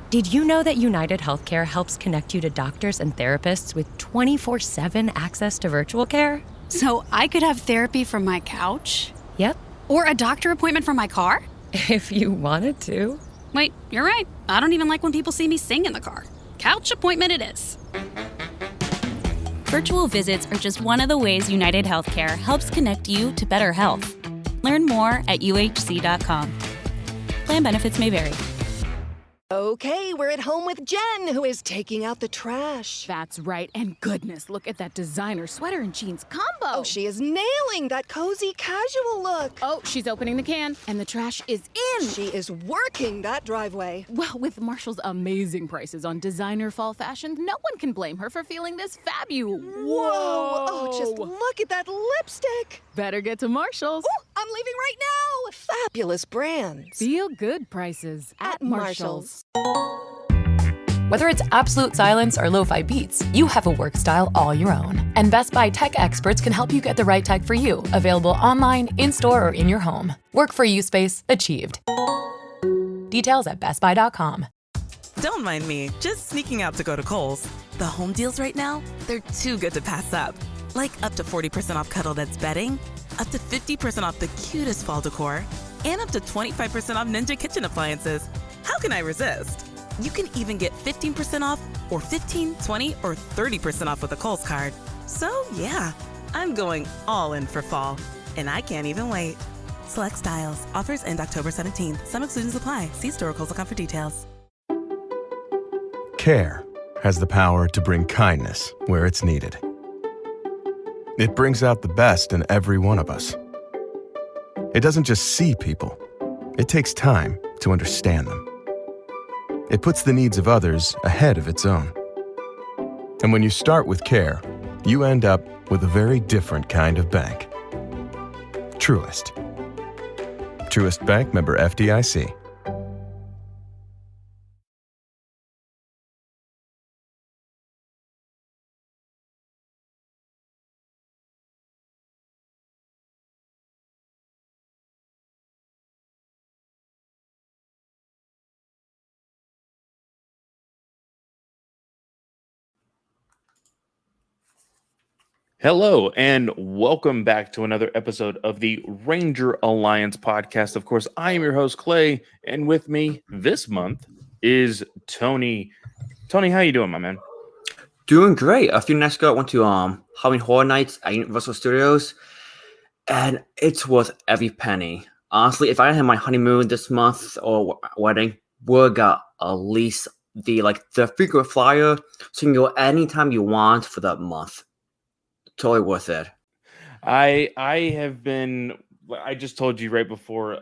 Did you know that United Healthcare helps connect you to doctors and therapists with 24/7 access to virtual care? So I could have therapy from my couch? Yep. Or a doctor appointment from my car? If you wanted to. Wait, you're right. I don't even like when people see me sing in the car. Couch appointment it is. Virtual visits are just one of the ways United Healthcare helps connect you to better health. Learn more at uhc.com. Plan benefits may vary. Okay, we're at home with Jen, who is taking out the trash. That's right, and goodness, look at that designer sweater and jeans combo. Oh, she is nailing that cozy casual look. Oh, she's opening the can, and the trash is in. She is working that driveway. Well, with Marshall's amazing prices on designer fall fashions, no one can blame her for feeling this fabulous. Whoa! Oh, just look at that lipstick. Better get to Marshall's. Oh, I'm leaving right now. Fabulous brands. Feel good prices at Marshall's. Whether it's absolute silence or lo-fi beats, you have a work style all your own. And Best Buy tech experts can help you get the right tech for you. Available online, in-store, or in your home. Work for you space achieved. Details at bestbuy.com. Don't mind me, just sneaking out to go to Kohl's. The home deals right now, they're too good to pass up. Like up to 40% off Cuddle That's bedding, up to 50% off the cutest fall decor, and up to 25% off Ninja kitchen appliances. How can I resist? You can even get 15% off or 15, 20, or 30% off with a Kohl's card. So yeah, I'm going all in for fall, and I can't even wait. Select styles. Offers end October 17th. Some exclusions apply. See store or Kohl's.com for details. Care has the power to bring kindness where it's needed. It brings out the best in every one of us. It doesn't just see people. It takes time to understand them. It puts the needs of others ahead of its own. And when you start with care, you end up with a very different kind of bank. Truist. Truist Bank, member FDIC. Hello, and welcome back to another episode of the Ranger Alliance podcast. Of course, I am your host, Clay, and with me this month is Tony. Tony, how you doing, my man? Doing great. A few nights ago, I went to Halloween Horror Nights at Universal Studios, and it's worth every penny. Honestly, if I had my honeymoon this month or wedding, would got at least the frequent flyer, so you can go anytime you want for that month. Totally worth it. I just told you right before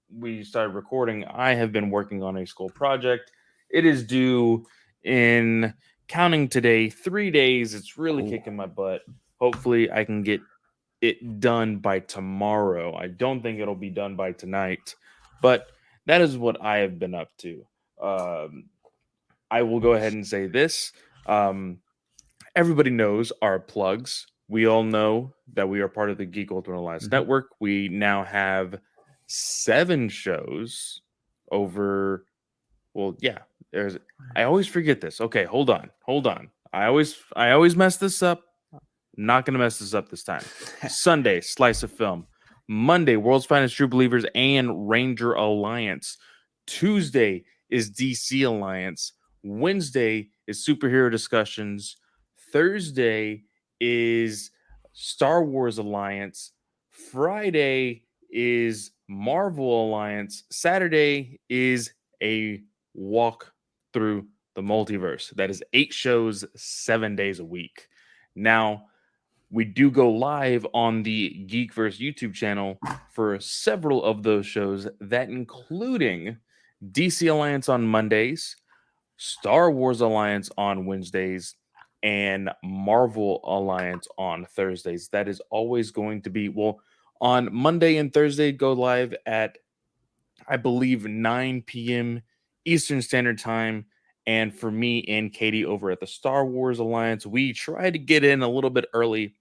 we started recording, I have been working on a school project. It is due in, counting today, 3 days. It's really kicking my butt. Hopefully I can get it done by tomorrow. I don't think it'll be done by tonight, but that is what I have been up to. I will go ahead and say this. Everybody knows our plugs. We all know that we are part of the Geek Ultimate Alliance Network. We now have 7 shows over. Well, yeah. I always forget this. Okay, hold on. I always mess this up. Not gonna mess this up this time. Sunday, Slice of Film. Monday, World's Finest True Believers and Ranger Alliance. Tuesday is DC Alliance. Wednesday is Superhero Discussions. Thursday is Star Wars Alliance. Friday is Marvel Alliance. Saturday is a walk through the multiverse. That is 8 shows, 7 days a week. Now, we do go live on the Geekverse YouTube channel for several of those shows, that including DC Alliance on Mondays, Star Wars Alliance on Wednesdays, and Marvel Alliance on Thursdays. That is always going to be, on Monday and Thursday, go live at, I believe, 9 p.m. Eastern Standard Time. And for me and Katie over at the Star Wars Alliance, we try to get in a little bit early.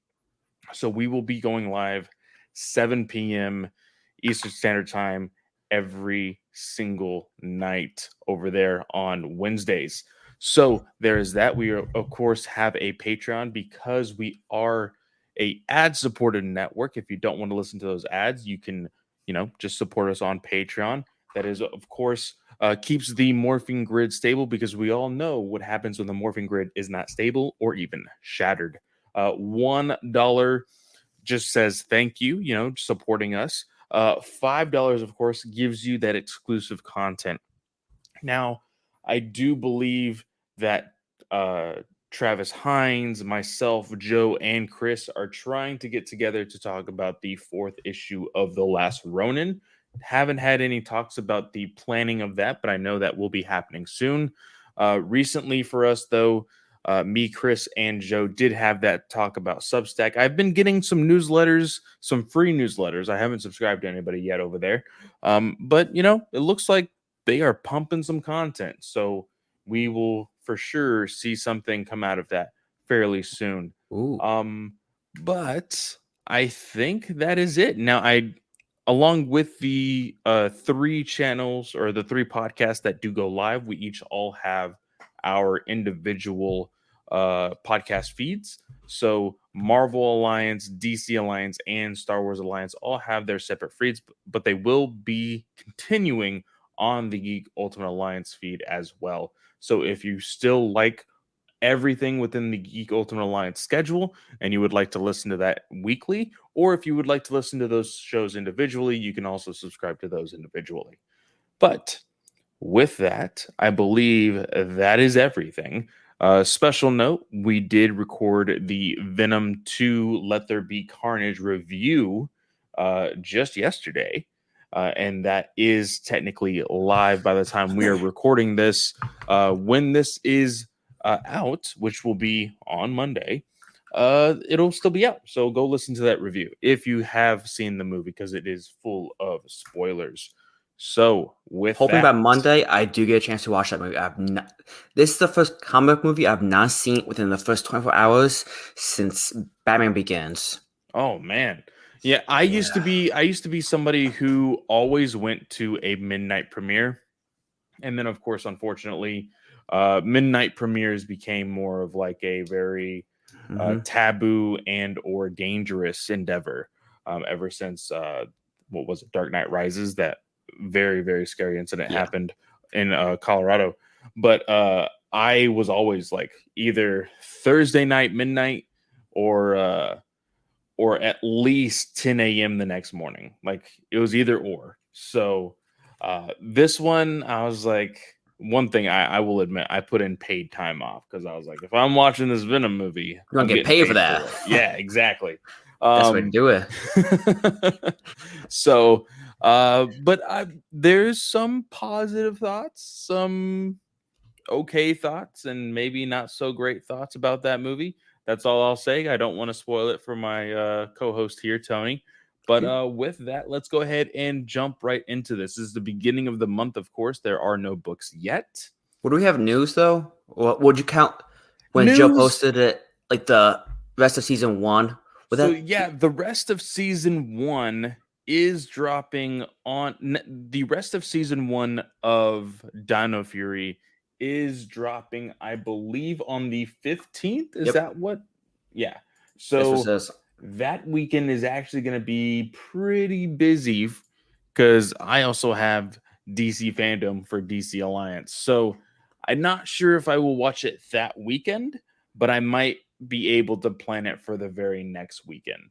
So we will be going live 7 p.m. Eastern Standard Time every single night over there on Wednesdays. So there is that. We are, of course, have a Patreon because we are a ad-supported network. If you don't want to listen to those ads, you can, just support us on Patreon. That is, of course, keeps the morphing grid stable, because we all know what happens when the morphing grid is not stable or even shattered. $1 just says thank you, supporting us. $5, of course, gives you that exclusive content. Now, I do believe that Travis Hines, myself, Joe, and Chris are trying to get together to talk about the 4th issue of The Last Ronin. Haven't had any talks about the planning of that, but I know that will be happening soon. Recently for us, though, me, Chris, and Joe did have that talk about Substack. I've been getting some newsletters, some free newsletters. I haven't subscribed to anybody yet over there. But, it looks like they are pumping some content. So we will for sure see something come out of that fairly soon. Ooh. But I think that is it. Now, along with the 3 channels or the 3 podcasts that do go live, we each all have our individual podcast feeds. So Marvel Alliance, DC Alliance, and Star Wars Alliance all have their separate feeds, but they will be continuing on the Geek Ultimate Alliance feed as well. So if you still like everything within the Geek Ultimate Alliance schedule and you would like to listen to that weekly, or if you would like to listen to those shows individually, you can also subscribe to those individually. But with that, I believe that is everything. Special note, we did record the Venom 2 Let There Be Carnage review just yesterday. And that is technically live by the time we are recording this. When this is out, which will be on Monday, it'll still be out. So go listen to that review if you have seen the movie, because it is full of spoilers. So with hoping that, by Monday, I do get a chance to watch that movie. This is the first comic movie I've not seen within the first 24 hours since Batman Begins. Oh man. Yeah, I used to be somebody who always went to a midnight premiere. And then, of course, unfortunately, midnight premieres became more of like a very taboo and or dangerous endeavor ever since, what was it, Dark Knight Rises, that very, very scary incident happened in Colorado. But I was always like either Thursday night, midnight, or at least 10 a.m. the next morning. Like it was either or. So this one, I was like, one thing I will admit, I put in paid time off because I was like, if I'm watching this Venom movie, you're gonna get paid for that. Yeah, exactly. That's what do it. So, but there's some positive thoughts, some okay thoughts, and maybe not so great thoughts about that movie. That's all I'll say. I don't want to spoil it for my co-host here, Tony. But with that, let's go ahead and jump right into this. This is the beginning of the month, of course. There are no books yet. Would we have news, though? What would you count when News? Joe posted it, like the rest of season 1? Yeah, the rest of season 1 is dropping on... The rest of season 1 of Dino Fury is dropping, I believe, on the 15th. Is that what? Yeah. So that weekend is actually going to be pretty busy because I also have DC fandom for DC Alliance. So I'm not sure if I will watch it that weekend, but I might be able to plan it for the very next weekend,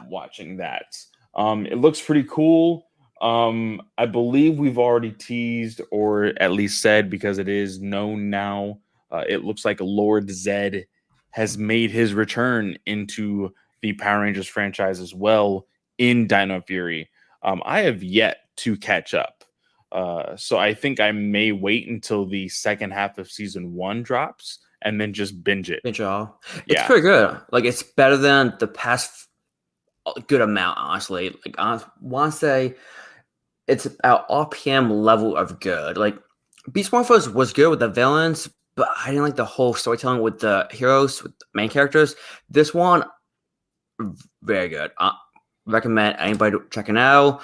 watching that. It looks pretty cool. I believe we've already teased, or at least said, because it is known now. It looks like Lord Zed has made his return into the Power Rangers franchise as well in Dino Fury. I have yet to catch up. So I think I may wait until the second half of season 1 drops and then just binge it. Binge it all. It's pretty good. Like, it's better than the past good amount, honestly. Like, I want to say it's about RPM level of good. Like, Beast Morphers was good with the villains, but I didn't like the whole storytelling with the heroes, with the main characters. This one, very good. Recommend anybody checking out.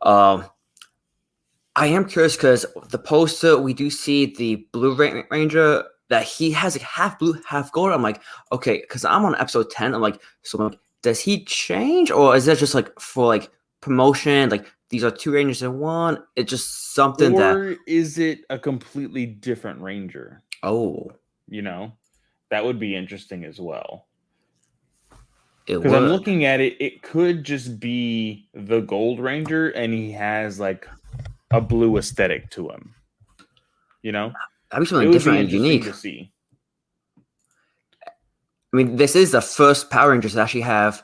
I I am curious because the poster we do see the Blue Ranger that he has like half blue, half gold. I'm like, okay, because I'm on episode 10. I'm like, so I'm like, does he change, or is that just like for like promotion? Like these are two Rangers in one. It's just something or is it a completely different Ranger? Oh, that would be interesting as well. Because I'm looking at it, it could just be the Gold Ranger, and he has like a blue aesthetic to him. That'd be something different and unique to see. I mean, this is the first Power Rangers to actually have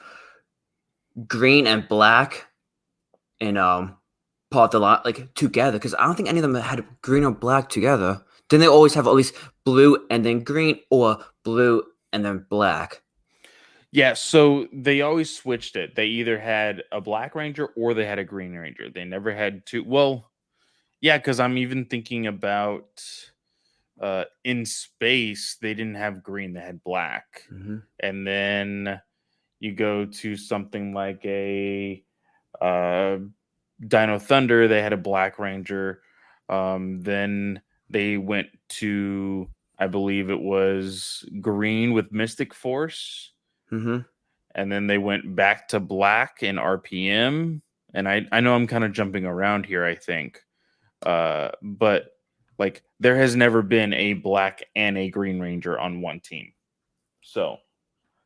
green and black in part of the lot like together. Because I don't think any of them had green or black together. Didn't they always have at least blue and then green, or blue and then black? Yeah, so they always switched it. They either had a Black Ranger or they had a Green Ranger. They never had two. Well, yeah, because I'm even thinking about in space, they didn't have green, they had black. Mm-hmm. And then you go to something like a Dino Thunder, they had a Black Ranger. Then they went to, I believe it was green with Mystic Force. Mm-hmm. And then they went back to black in RPM. And I know I'm kind of jumping around here, I think. But like there has never been a black and a green Ranger on one team. So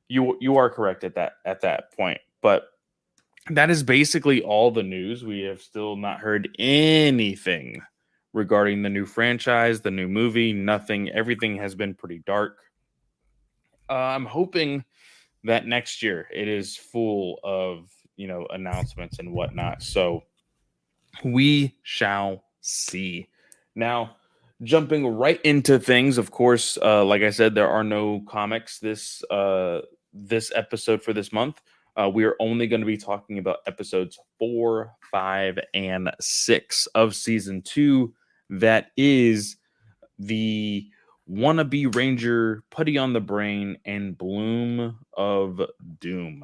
you are correct at that point. But that is basically all the news. We have still not heard anything regarding the new franchise, the new movie, nothing. Everything has been pretty dark. I'm hoping that next year it is full of, announcements and whatnot. So we shall see. Now, jumping right into things, of course, like I said, there are no comics this episode for this month. We are only going to be talking about episodes 4, 5, and 6 of season 2. That is the Wannabe Ranger, Putty on the Brain, and Bloom of Doom.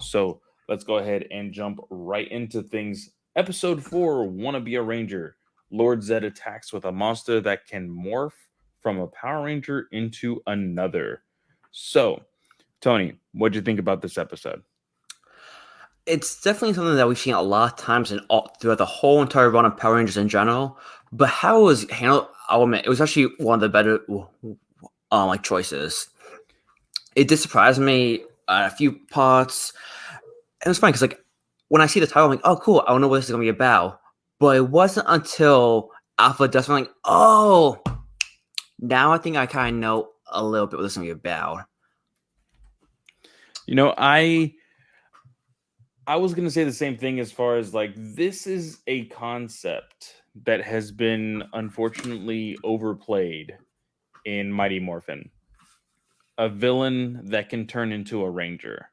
So let's go ahead and jump right into things. Episode 4, Wannabe a Ranger. Lord Zed attacks with a monster that can morph from a Power Ranger into another. So, Tony, what'd you think about this episode? It's definitely something that we've seen a lot of times throughout the whole entire run of Power Rangers in general. But how it was handled, I'll admit, it was actually one of the better choices. It did surprise me a few parts. And it was funny because when I see the title, I'm like, oh, cool, I don't know what this is going to be about. But it wasn't until Alpha does something like, oh, now I think I kind of know a little bit what this is going to be about. I was going to say the same thing as far as this is a concept that has been unfortunately overplayed in Mighty Morphin. A villain that can turn into a ranger.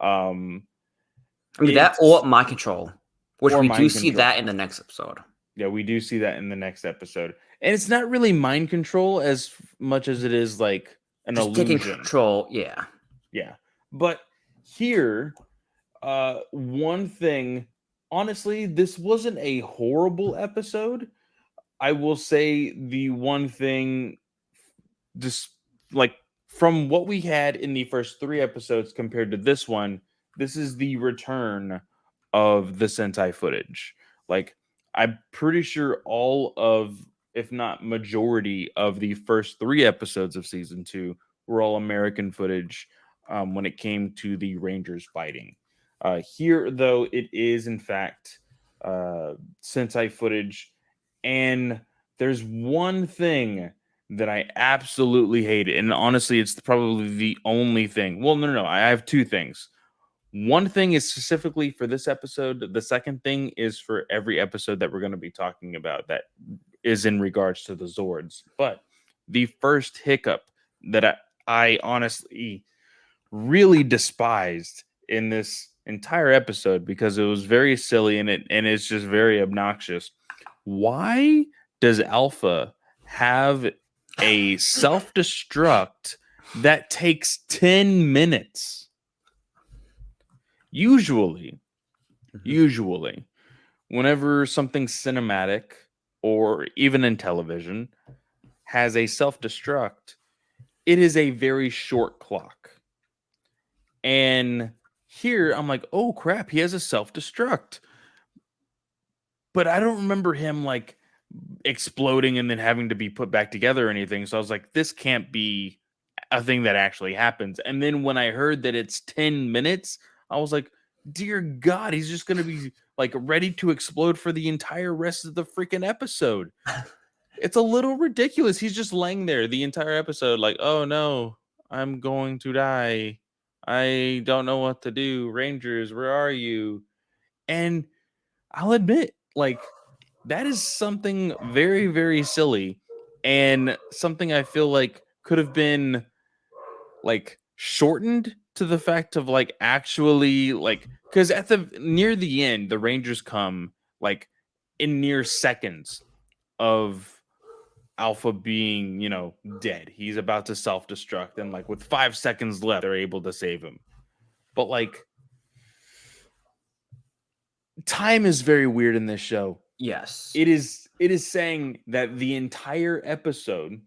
That or mind control, which we do see that in the next episode. Yeah, we do see that in the next episode. And it's not really mind control as much as it is an just illusion. Taking control, yeah. Yeah. But here, one thing, honestly, this wasn't a horrible episode. I will say the one thing, just from what we had in the first 3 episodes compared to this one, this is the return of the Sentai footage. I'm pretty sure all of, if not majority of the first 3 episodes of season 2 were all American footage when it came to the Rangers fighting. Here, though, it is, in fact, Sentai footage. And there's one thing that I absolutely hate. And honestly, it's probably the only thing. Well, no. I have 2 things. One thing is specifically for this episode. The second thing is for every episode that we're going to be talking about that is in regards to the Zords. But the first hiccup that I honestly really despised in this entire episode, because it was very silly and it's just very obnoxious. Why does Alpha have a self-destruct that takes 10 minutes? Usually, whenever something's cinematic, or even in television, has a self-destruct, it is a very short clock. And here I'm like, oh crap, he has a self-destruct. But I don't remember him like exploding and then having to be put back together or anything. So I was like, this can't be a thing that actually happens. And then when I heard that it's 10 minutes, I was like, dear God, he's just going to be like ready to explode for the entire rest of the freaking episode. It's a little ridiculous. He's just laying there the entire episode like, oh no, I'm going to die. I don't know what to do. Rangers, where are you? And I'll admit, like, that is something very, very silly and something I feel like could have been like shortened to the fact of like actually like, because at the near the end, the Rangers come like in near seconds of Alpha being, dead. He's about to self-destruct, and like with 5 seconds left, they're able to save him. But like, time is very weird in this show. Yes. It is saying that the entire episode,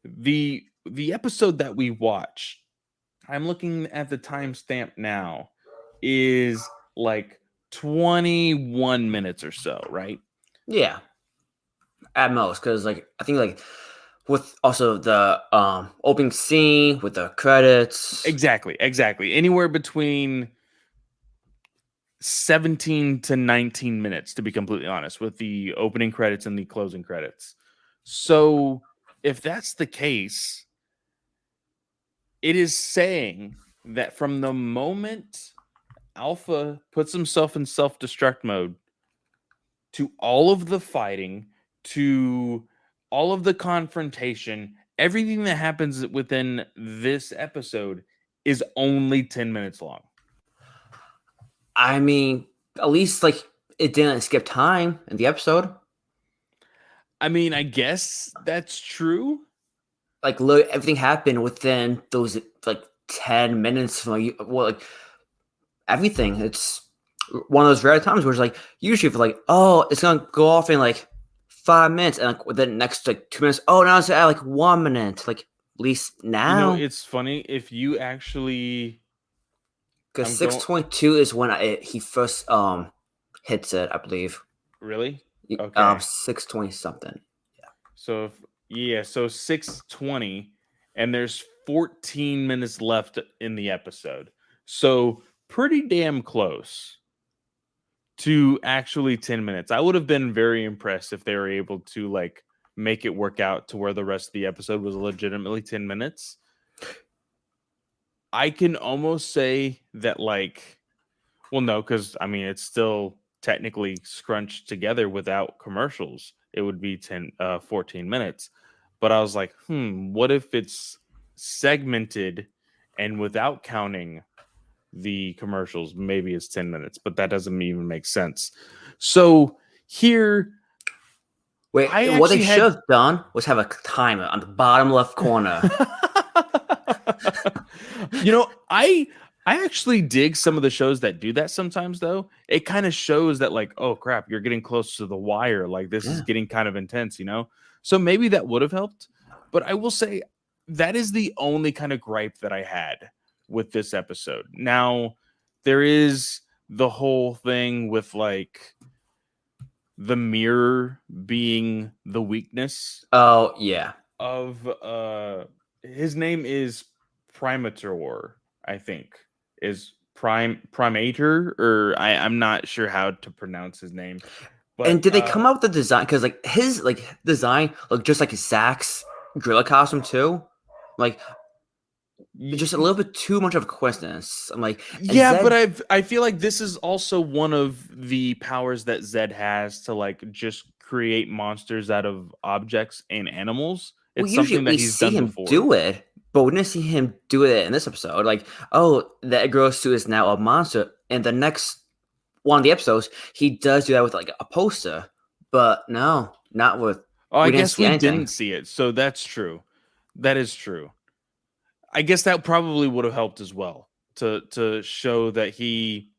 the episode that we watch, I'm looking at the timestamp now, is like 21 minutes or so, right? Yeah. At most, because like I think like with also the opening scene with the credits. Exactly. Anywhere between 17 to 19 minutes, to be completely honest, with the opening credits and the closing credits. So if that's the case, it is saying that from the moment Alpha puts himself in self-destruct mode to all of the fighting, to all of the confrontation, everything that happens within this episode is only 10 minutes long. I mean, at least like it didn't skip time in the episode. I mean, I guess that's true. Like everything happened within those like 10 minutes. Like everything. It's one of those rare times where it's like usually for like, oh, it's gonna go off in like 5 minutes, and like within the next like 2 minutes, oh, now it's at like 1 minute. Like at least now. It's funny if you actually, because 622 is when he first hits it, I believe. Really? Okay. 620 something. Yeah. So 620, and there's 14 minutes left in the episode. So pretty damn close to actually 10 minutes. I would have been very impressed if they were able to like make it work out to where the rest of the episode was legitimately 10 minutes. I can almost say that like, well, no, because I mean, it's still technically scrunched together without commercials. It would be 14 minutes. But I was like, what if it's segmented and without counting the commercials, maybe it's 10 minutes, but that doesn't even make sense. So here, what they should have done was have a timer on the bottom left corner. I actually dig some of the shows that do that sometimes, though. It kind of shows that like, oh crap, you're getting close to the wire. Like this is getting kind of intense, So maybe that would have helped. But I will say that is the only kind of gripe that I had with this episode. Now, there is the whole thing with like the mirror being the weakness. Oh, yeah. Of his name is Primator, I think. Is Primator, or I'm not sure how to pronounce his name. But, and did they come up with the design? Because like his like design looked just like Zach's gorilla costume too. Like just a little bit too much of a coincidence. I'm like, yeah, but I feel like this is also one of the powers that Zed has to like just create monsters out of objects and animals. It's something that he's done before. Do it, but we didn't see him do it in this episode. Like, oh, that gorilla suit is now a monster. In the next one of the episodes, he does do that with like a poster, but no, not with. Oh, I guess we didn't see it, so that's true. That is true. I guess that probably would have helped as well to show that he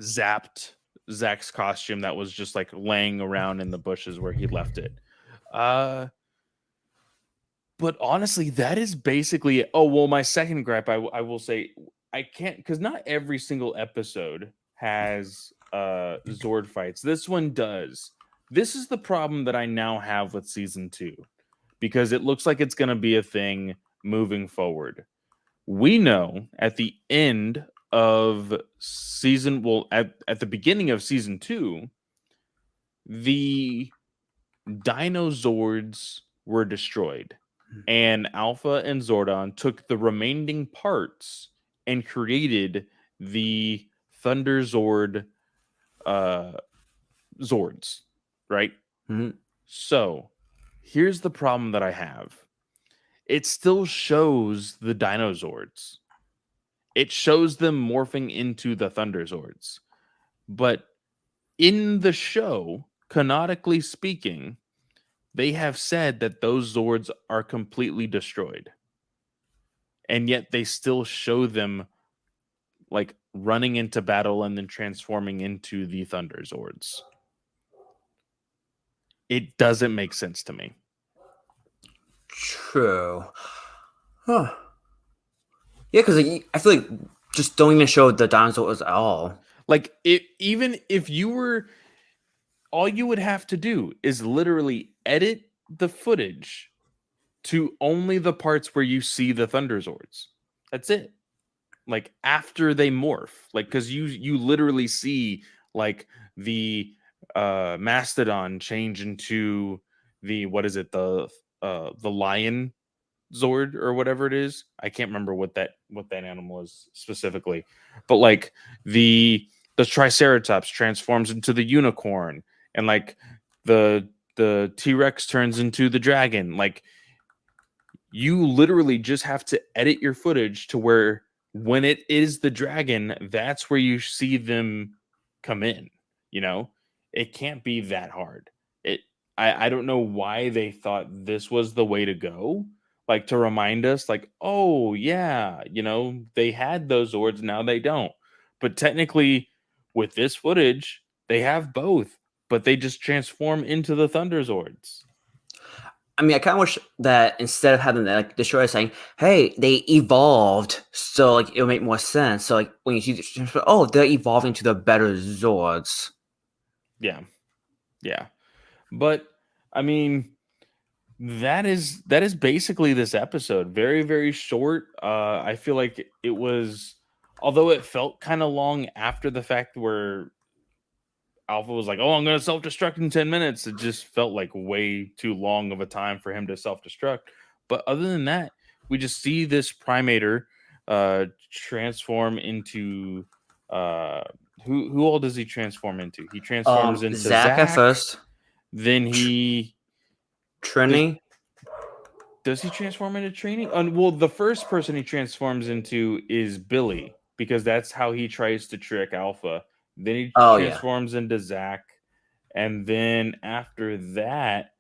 zapped Zach's costume that was just like laying around in the bushes where he left it. But honestly, that is basically it. Oh, well, my second gripe, I will say, I can't, because not every single episode has Zord fights. This one does. This is the problem that I now have with season 2, because it looks like it's going to be a thing moving forward. We know at the end of season, well, at the beginning of season 2, the Dino Zords were destroyed. And Alpha and Zordon took the remaining parts and created the Thunder Zord Zords, right? Mhm. So here's the problem that I have. It still shows the Dino Zords. It shows them morphing into the Thunder Zords. But in the show, canonically speaking, they have said that those Zords are completely destroyed. And yet they still show them like running into battle and then transforming into the Thunder Zords. It doesn't make sense to me. True. Huh. Yeah, because I feel like just don't even show the dinosaurs at all. Like, even if you were, all you would have to do is literally edit the footage to only the parts where you see the Thunder Zords. That's it. Like, after they morph, like, because you literally see like the Mastodon change into the, what is it, the lion Zord or whatever it is. I can't remember what that animal is specifically, but like the Triceratops transforms into the unicorn, and like the T-Rex turns into the dragon. Like, you literally just have to edit your footage to where when it is the dragon, that's where you see them come in. You know, it can't be that hard. I don't know why they thought this was the way to go. Like, to remind us, like, oh yeah, you know, they had those Zords, now they don't. But technically, with this footage, they have both, but they just transform into the Thunder Zords. I mean, I kind of wish that instead of having that, like, the show is saying, "Hey, they evolved," so like it'll make more sense. So like when you see the, oh, they're evolving to the better Zords. Yeah. But I mean, that is basically this episode. Very, very short. I feel like it was, although it felt kind of long after the fact where Alpha was like, oh, I'm going to self-destruct in 10 minutes. It just felt like way too long of a time for him to self-destruct. But other than that, we just see this Primator transform into who all does he transform into? He transforms into Zach at first. Then he Trini. Does he transform into Trini? Well, the first person he transforms into is Billy, because that's how he tries to trick Alpha. Then he transforms into Zach, and then after that,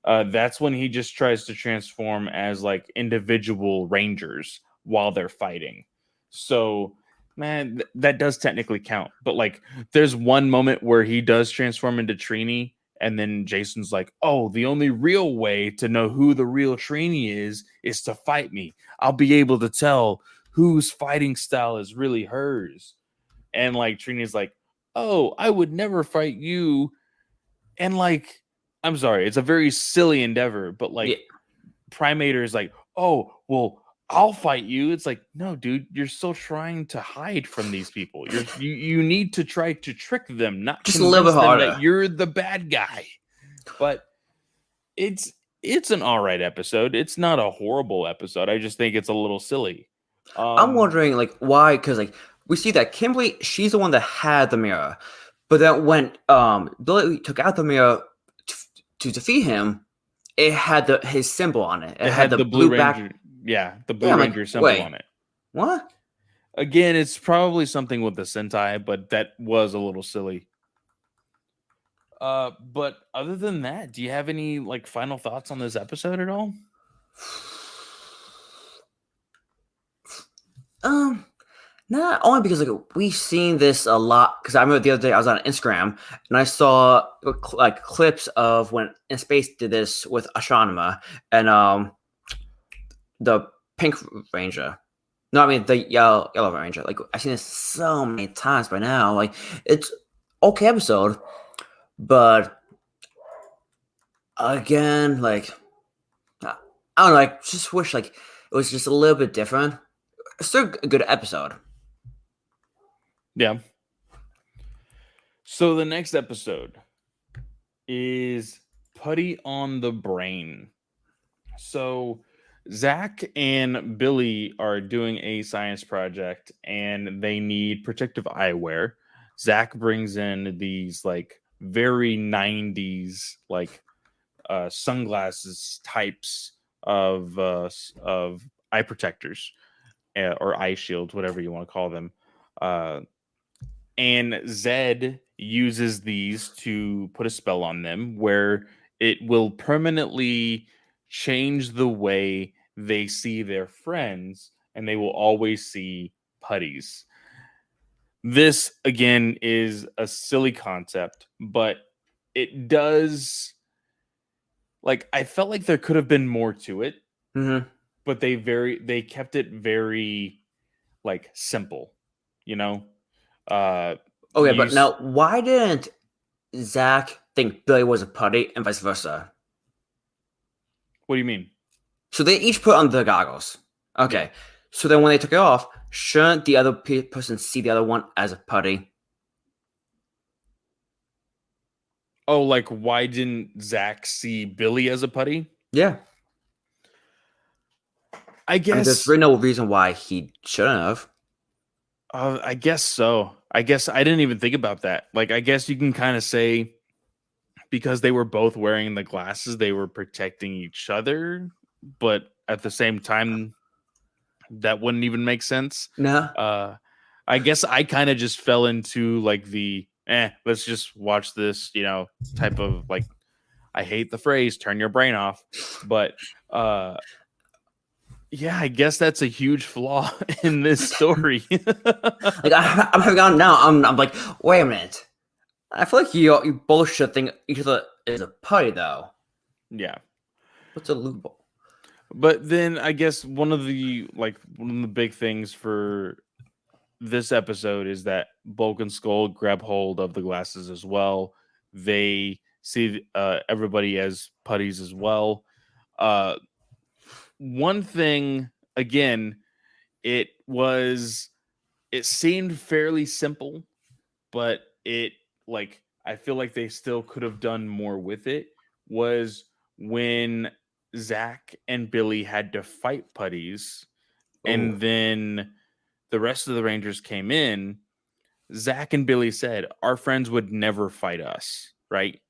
that's when he just tries to transform as like individual Rangers while they're fighting. So, man, that does technically count. But like, there's one moment where he does transform into Trini, and then Jason's like, oh, the only real way to know who the real Trini is to fight me. I'll be able to tell whose fighting style is really hers. And like, Trini's like, oh, I would never fight you. And like, I'm sorry, it's a very silly endeavor, but like, Primator is like, oh, well, I'll fight you. It's like, no, dude, you're still trying to hide from these people. You need to try to trick them, not just a little bit harder. That you're the bad guy. But it's an all right episode. It's not a horrible episode. I just think it's a little silly. I'm wondering like why, because like we see that Kimberly, she's the one that had the mirror, but then when Billy took out the mirror to defeat him, it had his symbol on it. It had the blue Ranger. Yeah, the Blue Ranger symbol on it. What? Again, it's probably something with the Sentai, but that was a little silly. But other than that, do you have any like final thoughts on this episode at all? Not only because like we've seen this a lot. Because I remember the other day I was on Instagram and I saw like clips of when In Space did this with Astronomer and the Pink Ranger. No, I mean the Yellow Ranger. Like I've seen this so many times by now. Like it's okay episode, but again, like I don't know. Like just wish like it was just a little bit different. It's still a good episode. Yeah. So the next episode is Putty on the Brain. So Zach and Billy are doing a science project and they need protective eyewear. Zach brings in these like very 90s like sunglasses types of eye protectors or eye shields, whatever you want to call them. And Zed uses these to put a spell on them where it will permanently change the way they see their friends and they will always see putties. This, again, is a silly concept, but it does... Like, I felt like there could have been more to it, but they kept it very, like, simple, you know? Okay, but now why didn't Zach think Billy was a putty and vice versa? What do you mean? So they each put on the goggles. Okay. Yeah. So then when they took it off, shouldn't the other person see the other one as a putty? Oh, like why didn't Zach see Billy as a putty? Yeah. I guess there's really no reason why he shouldn't have. I guess so. I guess I didn't even think about that. Like, I guess you can kind of say because they were both wearing the glasses, they were protecting each other. But at the same time, that wouldn't even make sense. No. I guess I kind of just fell into like the, let's just watch this, type of like, I hate the phrase, turn your brain off. But, yeah, I guess that's a huge flaw in this story. Like I'm having on now. I'm like, wait a minute. I feel like you both should think each other is a putty, though. Yeah. What's a loophole? But then I guess one of the big things for this episode is that Bulk and Skull grab hold of the glasses as well. They see everybody as putties as well. One thing, again, it seemed fairly simple, but I feel like they still could have done more with it, was when Zach and Billy had to fight putties, and then the rest of the Rangers came in. Zach and Billy said, our friends would never fight us, right?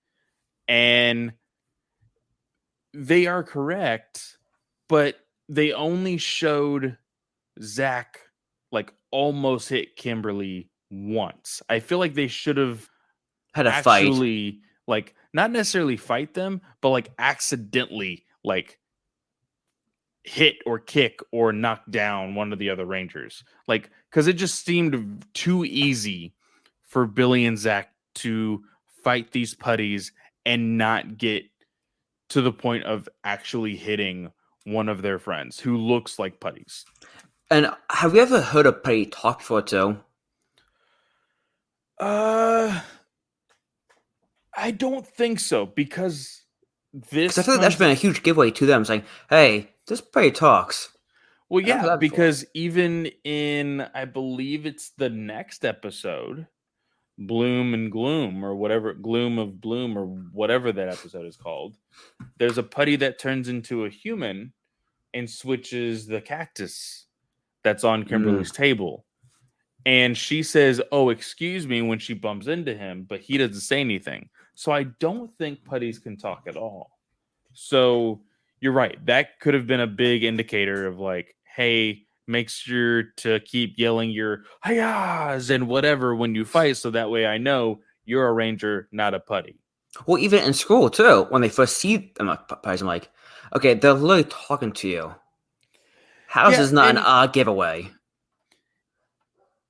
And they are correct, but they only showed Zach almost hit Kimberly once. I feel like they should have had a actually fight. Not necessarily fight them, but accidentally hit or kick or knock down one of the other Rangers. Because it just seemed too easy for Billy and Zach to fight these putties and not get to the point of actually hitting one of their friends who looks like putties. And have you ever heard a putty talk before too? I don't think so, because this... I feel like that's been a huge giveaway to them, saying, hey, this putty talks. Well, yeah, because even in, I believe it's the next episode, Bloom and Gloom, or whatever, Gloom of Bloom, or whatever that episode is called, there's a putty that turns into a human and switches the cactus that's on Kimberly's table. And she says, oh, excuse me, when she bumps into him, but he doesn't say anything. So I don't think putties can talk at all. So you're right. That could have been a big indicator of hey, make sure to keep yelling your hi-yahs and whatever when you fight, so that way I know you're a Ranger, not a putty. Well, even in school, too, when they first see them as putties, I'm like, okay, they're literally talking to you. How is this not an odd giveaway?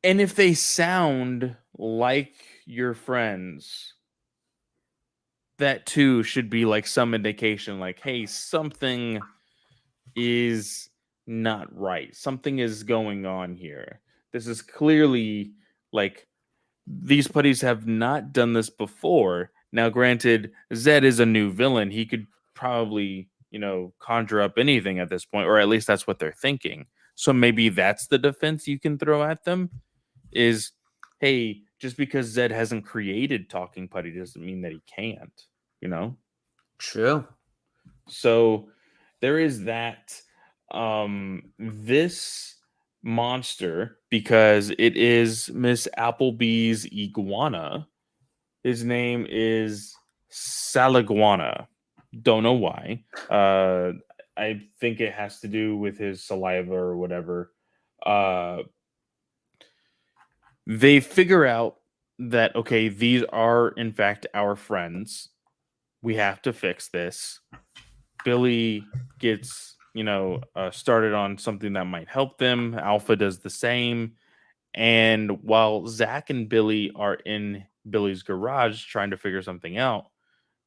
And if they sound like your friends, that too should be like some indication like, hey, something is not right. Something is going on here. This is clearly like these putties have not done this before. Now, granted, Zed is a new villain. He could probably, conjure up anything at this point, or at least that's what they're thinking. So maybe that's the defense you can throw at them is, hey, just because Zed hasn't created talking putty doesn't mean that he can't, True. So there is that. This monster, because it is Miss Applebee's iguana, his name is Saliguana. Don't know why. I think it has to do with his saliva or whatever. They figure out that, okay, these are in fact our friends. We have to fix this. Billy gets, started on something that might help them. Alpha does the same. And while Zach and Billy are in Billy's garage trying to figure something out,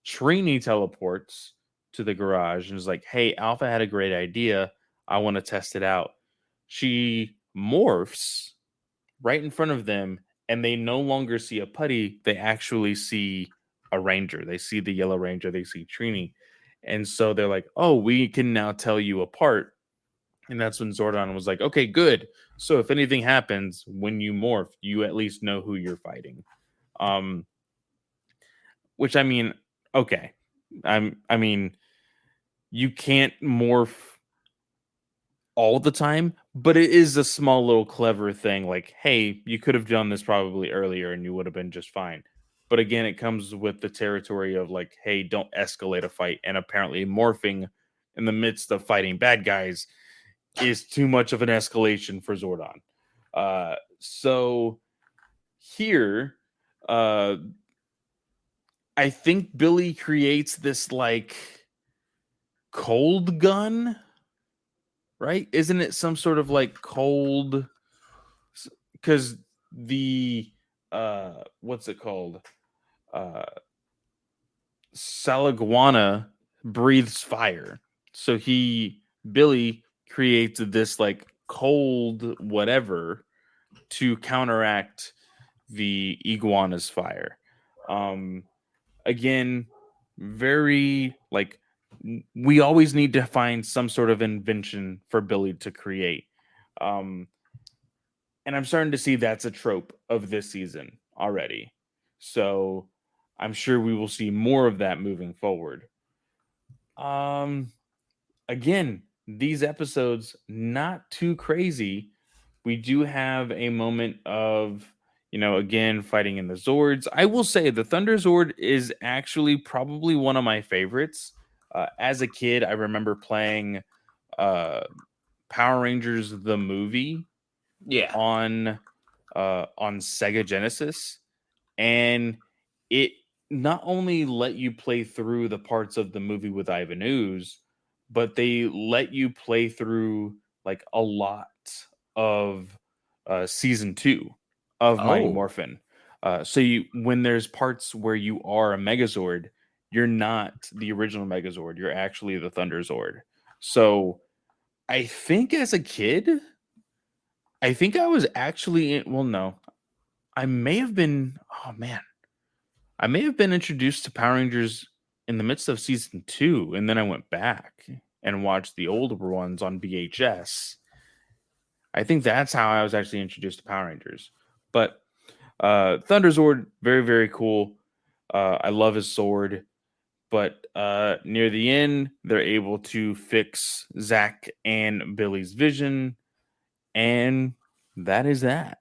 Trini teleports to the garage and is like, hey, Alpha had a great idea. I want to test it out. She morphs right in front of them, and they no longer see a putty. They actually see a ranger. They see the yellow ranger. They see Trini. And so they're like, oh, we can now tell you apart. And that's when Zordon was like, okay, good. So if anything happens when you morph, you at least know who you're fighting. Which, I mean, okay. I mean, you can't morph all the time, but it is a small little clever thing. Like, hey, you could have done this probably earlier and you would have been just fine. But again, it comes with the territory of like, hey, don't escalate a fight. And apparently morphing in the midst of fighting bad guys is too much of an escalation for Zordon. So here, I think Billy creates this like cold gun, right? Isn't it some sort of like cold? Because the what's it called? Saliguana breathes fire. So Billy creates this like cold whatever to counteract the iguana's fire. Again, very like we always need to find some sort of invention for Billy to create. And I'm starting to see that's a trope of this season already. So I'm sure we will see more of that moving forward. Again, these episodes, not too crazy. We do have a moment of, again, fighting in the Zords. I will say the Thunder Zord is actually probably one of my favorites. As a kid, I remember playing Power Rangers the movie on Sega Genesis. And it not only let you play through the parts of the movie with Ivan Ooze, but they let you play through like a lot of season 2 of Mighty Morphin. So when there's parts where you are a Megazord, you're not the original Megazord. You're actually the Thunder Zord. So I think as a kid, I think I was actually I may have been. Oh man, I may have been introduced to Power Rangers in the midst of season 2, and then I went back and watched the older ones on VHS. I think that's how I was actually introduced to Power Rangers. But Thunder Zord, very, very cool. I love his sword. But near the end, they're able to fix Zach and Billy's vision. And that is that.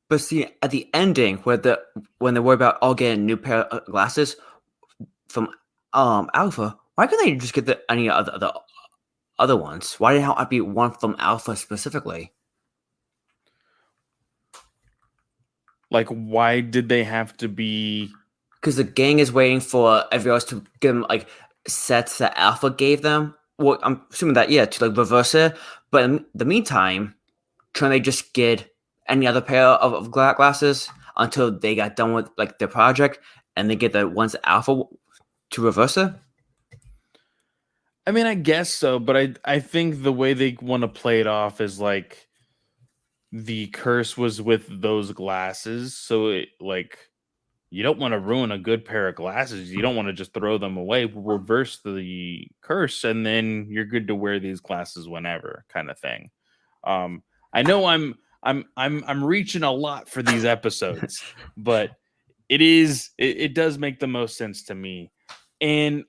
But see, at the ending, when they worry about all getting a new pair of glasses from Alpha, why couldn't they just get any other ones? Why did it have to be one from Alpha specifically? Like, why did they have to be? Because the gang is waiting for everyone else to give them like sets that Alpha gave them. Well, I'm assuming that to like reverse it. But in the meantime, trying to just get any other pair of glasses until they got done with like their project, and they get the ones alpha to reverse it? I mean, I guess so, but I think the way they want to play it off is like the curse was with those glasses, so it like you don't want to ruin a good pair of glasses. You don't want to just throw them away. Reverse the curse, and then you're good to wear these glasses whenever, kind of thing. I know I'm reaching a lot for these episodes, but it does make the most sense to me. And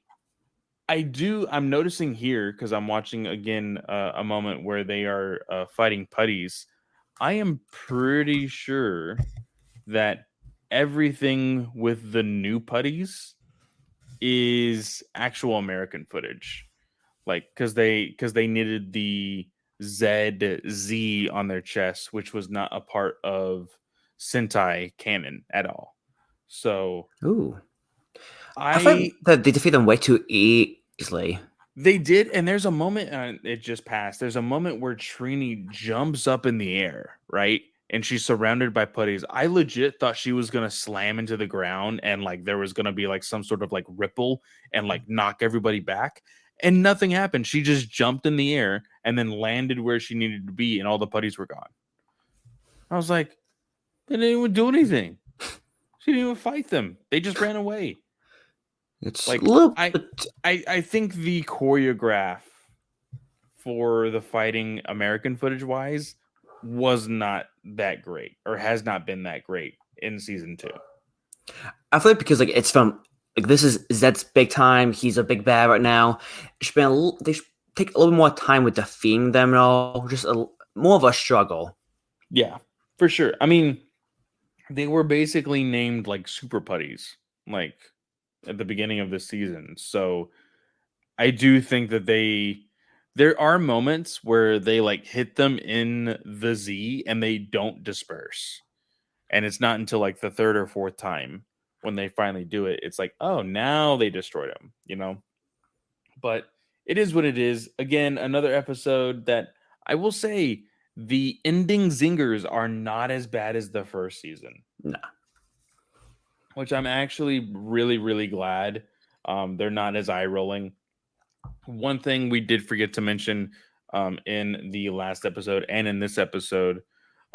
I'm noticing here, because I'm watching again a moment where they are fighting putties. I am pretty sure that everything with the new putties is actual American footage, like because they needed the ZZ on their chest, which was not a part of Sentai canon at all. So, I thought that they defeat them way too easily. They did, and there's a moment, it just passed. There's a moment where Trini jumps up in the air, right? And she's surrounded by putties. I legit thought she was going to slam into the ground and like there was going to be like some sort of like ripple and like knock everybody back. And nothing happened. She just jumped in the air and then landed where she needed to be, and all the putties were gone. I was like, they didn't even do anything. She didn't even fight them. They just ran away. It's like a little I think the choreograph for the fighting American footage wise was not that great, or has not been that great in season 2. I feel like because like it's from like this is Zed's big time. He's a big bad right now. They should take a little more time with defeating them and all. Just more of a struggle. Yeah, for sure. I mean, they were basically named like super putties, like at the beginning of the season. So I do think that there are moments where they like hit them in the Z and they don't disperse. And it's not until like the third or fourth time when they finally do it, it's like, oh, now they destroyed them, you know? But it is what it is. Again, another episode that I will say the ending zingers are not as bad as the first season. No. Which I'm actually really, really glad they're not as eye-rolling. One thing we did forget to mention in the last episode and in this episode,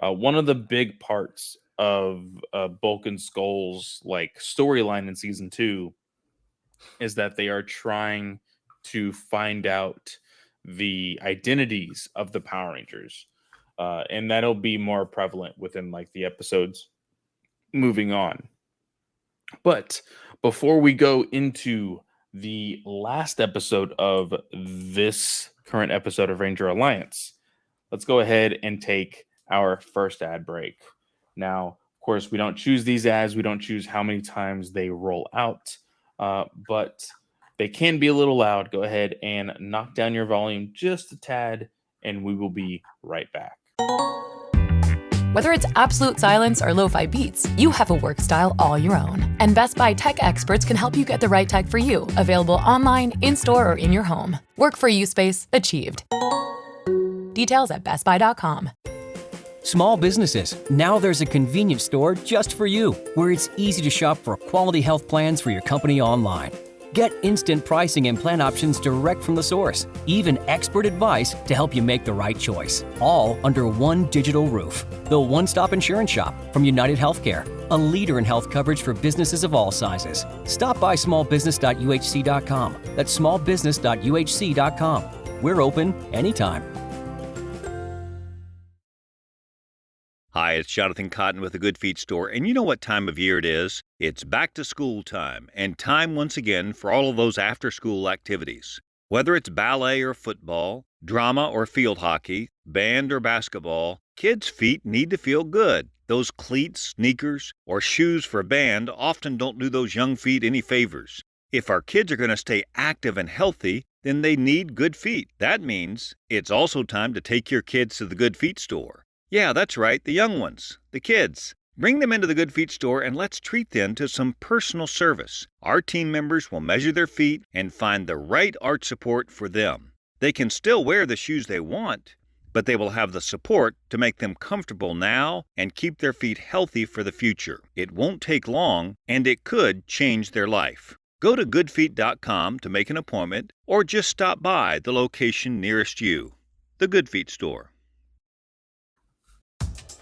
one of the big parts of Bulk and Skull's like storyline in season 2 is that they are trying to find out the identities of the Power Rangers, and that'll be more prevalent within like the episodes moving on. But before we go into the last episode of this current episode of Ranger Alliance, let's go ahead and take our first ad break. Now, of course, we don't choose these ads. We don't choose how many times they roll out, but they can be a little loud. Go ahead and knock down your volume just a tad, and we will be right back. Whether it's absolute silence or lo-fi beats, you have a work style all your own. And Best Buy tech experts can help you get the right tech for you. Available online, in-store, or in your home. Work for you space achieved. Details at bestbuy.com. Small businesses, now there's a convenience store just for you, where it's easy to shop for quality health plans for your company online. Get instant pricing and plan options direct from the source, even expert advice to help you make the right choice, all under one digital roof. The one-stop insurance shop from United Healthcare, a leader in health coverage for businesses of all sizes. Stop by smallbusiness.uhc.com. That's smallbusiness.uhc.com. We're open anytime. Hi, it's Jonathan Cotton with the Good Feet Store, and you know what time of year it is? It's back to school time, and time once again for all of those after-school activities. Whether it's ballet or football, drama or field hockey, band or basketball, kids' feet need to feel good. Those cleats, sneakers, or shoes for band often don't do those young feet any favors. If our kids are going to stay active and healthy, then they need good feet. That means it's also time to take your kids to the Good Feet Store. Yeah, that's right, the young ones, the kids. Bring them into the Good Feet Store and let's treat them to some personal service. Our team members will measure their feet and find the right arch support for them. They can still wear the shoes they want, but they will have the support to make them comfortable now and keep their feet healthy for the future. It won't take long, and it could change their life. Go to goodfeet.com to make an appointment or just stop by the location nearest you. The Good Feet Store.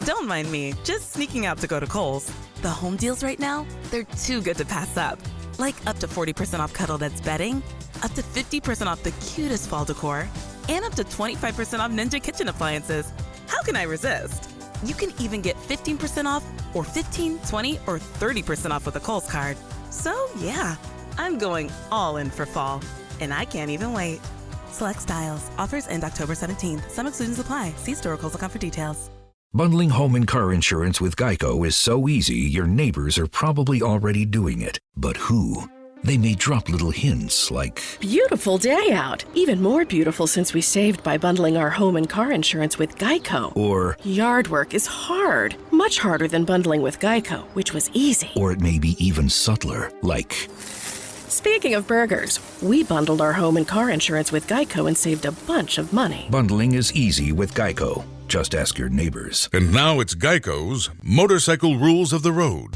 Don't mind me, just sneaking out to go to Kohl's. The home deals right now, they're too good to pass up. Like up to 40% off Cuddle That's bedding, up to 50% off the cutest fall decor, and up to 25% off Ninja kitchen appliances. How can I resist? You can even get 15% off or 15, 20, or 30% off with a Kohl's card. So yeah, I'm going all in for fall, and I can't even wait. Select styles. Offers end October 17th. Some exclusions apply. See store or Kohl's.com for details. Bundling home and car insurance with Geico is so easy, your neighbors are probably already doing it. But who? They may drop little hints like, beautiful day out. Even more beautiful since we saved by bundling our home and car insurance with Geico. or, Yard work is hard. Much harder than bundling with Geico, which was easy. or it may be even subtler, like, Speaking of burgers, we bundled our home and car insurance with Geico and saved a bunch of money. bundling is easy with Geico. Just ask your neighbors. And now it's Geico's Motorcycle Rules of the Road.